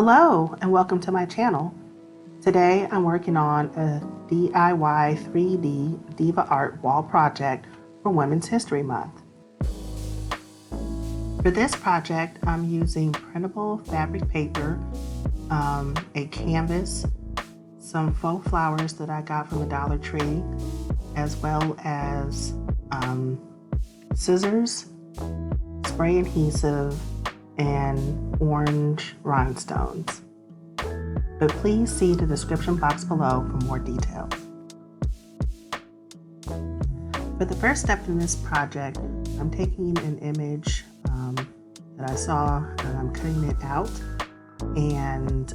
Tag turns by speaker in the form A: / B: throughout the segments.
A: Hello and welcome to my channel. Today I'm working on a DIY 3D Diva Art wall project for Women's History Month. For this project I'm using printable fabric paper, a canvas, some faux flowers that I got from the Dollar Tree, as well as scissors, spray adhesive, and orange rhinestones. But please see the description box below for more details. For the first step in this project, I'm taking an image that I saw and I'm cutting it out, and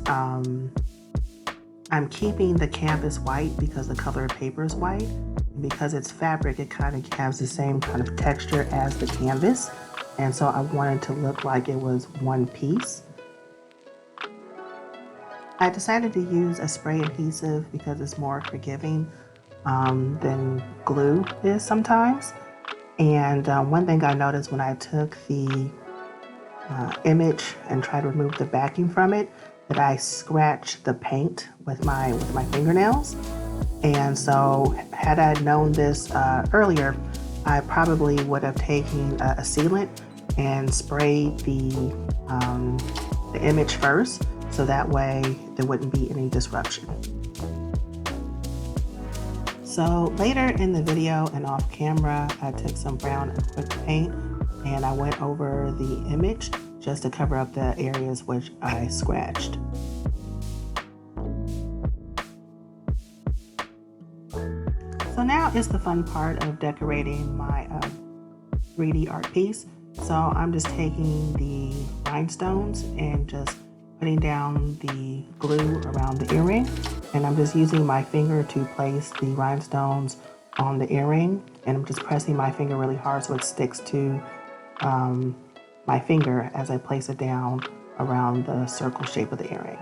A: I'm keeping the canvas white because the color of paper is white. And because it's fabric, it kind of has the same kind of texture as the canvas. And so I wanted to look like it was one piece. I decided to use a spray adhesive because it's more forgiving than glue is sometimes. And one thing I noticed when I took the image and tried to remove the backing from it, that I scratched the paint with my fingernails. And so had I known this earlier, I probably would have taken a sealant and sprayed the image first, so that way there wouldn't be any disruption. So later in the video and off camera, I took some brown acrylic paint and I went over the image just to cover up the areas which I scratched. So now is the fun part of decorating my 3D art piece. So I'm just taking the rhinestones and just putting down the glue around the earring. And I'm just using my finger to place the rhinestones on the earring. And I'm just pressing my finger really hard so it sticks to my finger as I place it down around the circle shape of the earring.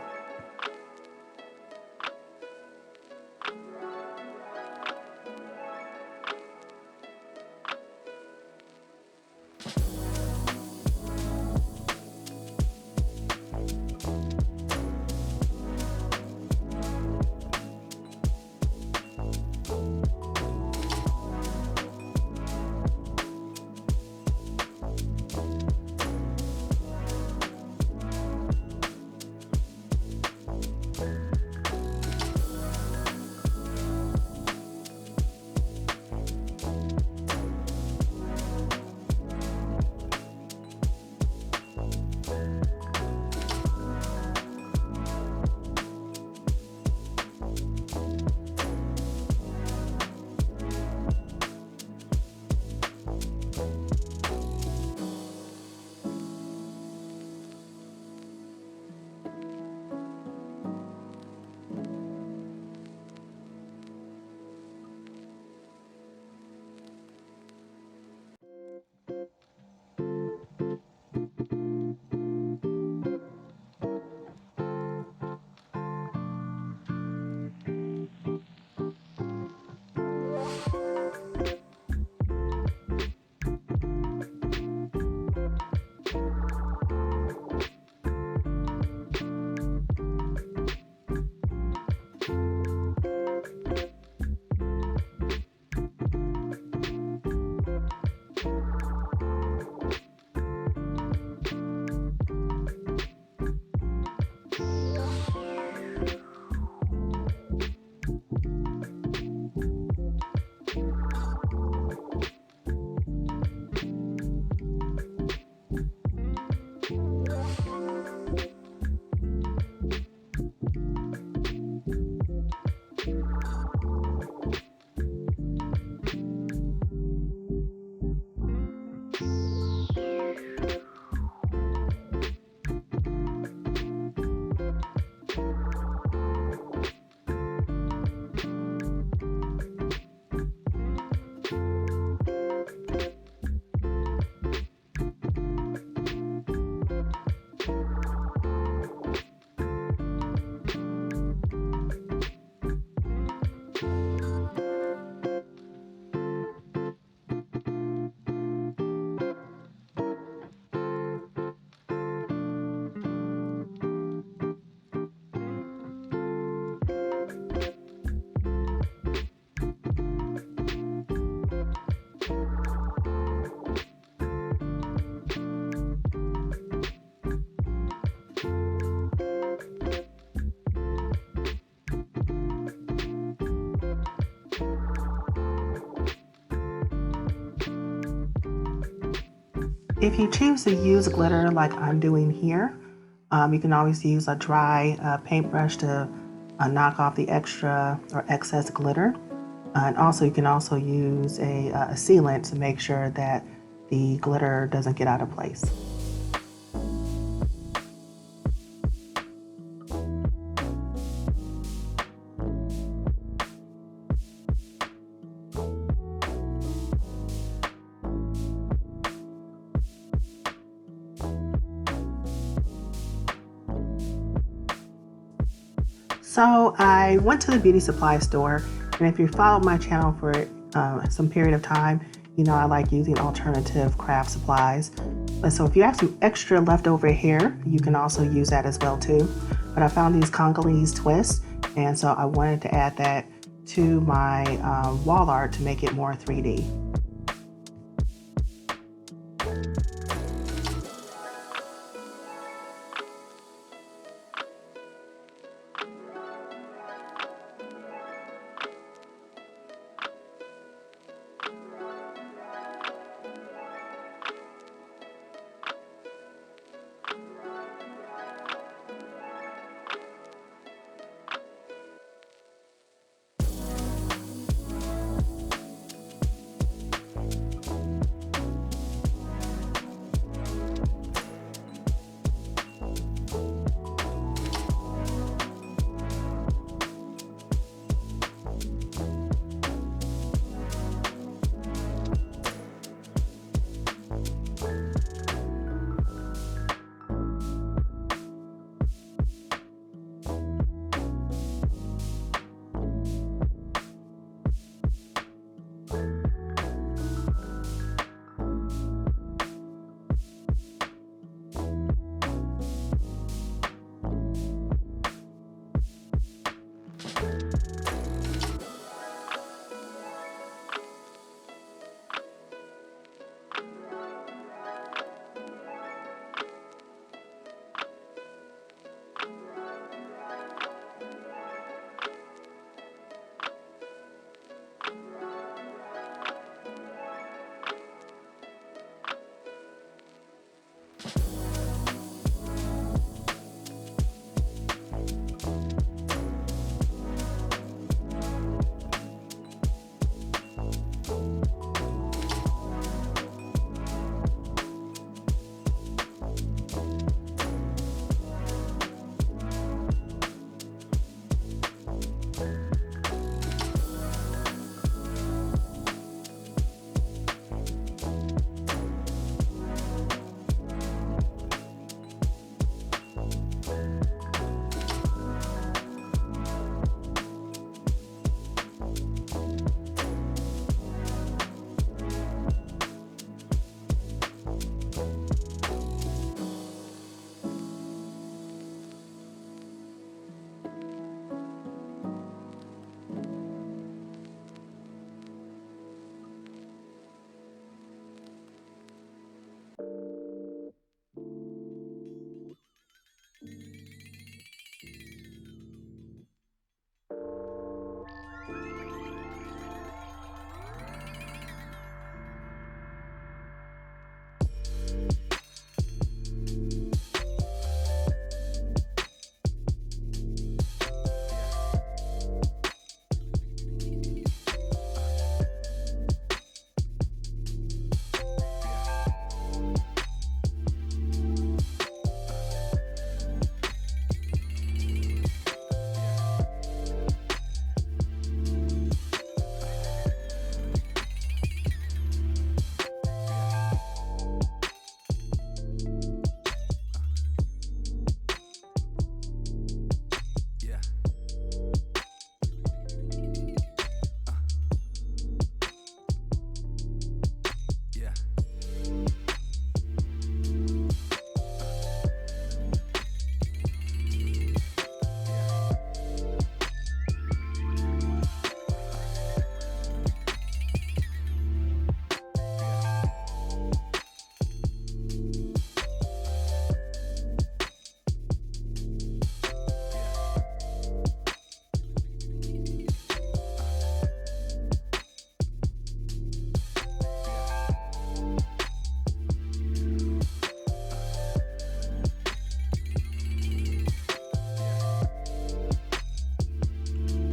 A: If you choose to use glitter like I'm doing here, you can always use a dry paintbrush to knock off the extra or excess glitter. And also you can also use a sealant to make sure that the glitter doesn't get out of place. So I went to the beauty supply store, and if you followed my channel for some period of time, you know I like using alternative craft supplies. So if you have some extra leftover hair, you can also use that as well too. But I found these Congolese twists, and so I wanted to add that to my wall art to make it more 3D.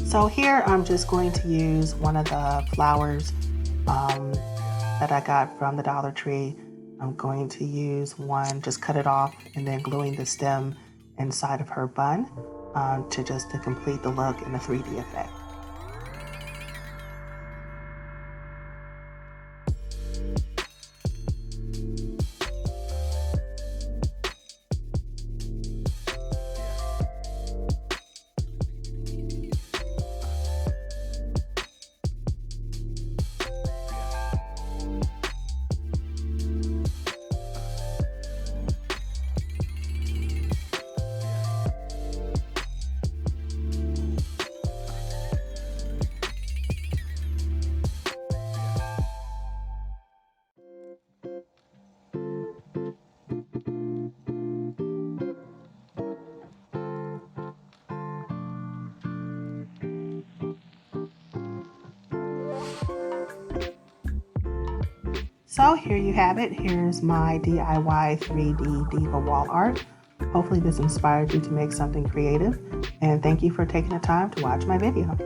A: So here I'm just going to use one of the flowers that I got from the Dollar Tree. I'm going to use one, just cut it off, and then gluing the stem inside of her bun to complete the look in a 3D effect. So here you have it. Here's my DIY 3D Diva Wall Art. Hopefully this inspired you to make something creative, and thank you for taking the time to watch my video.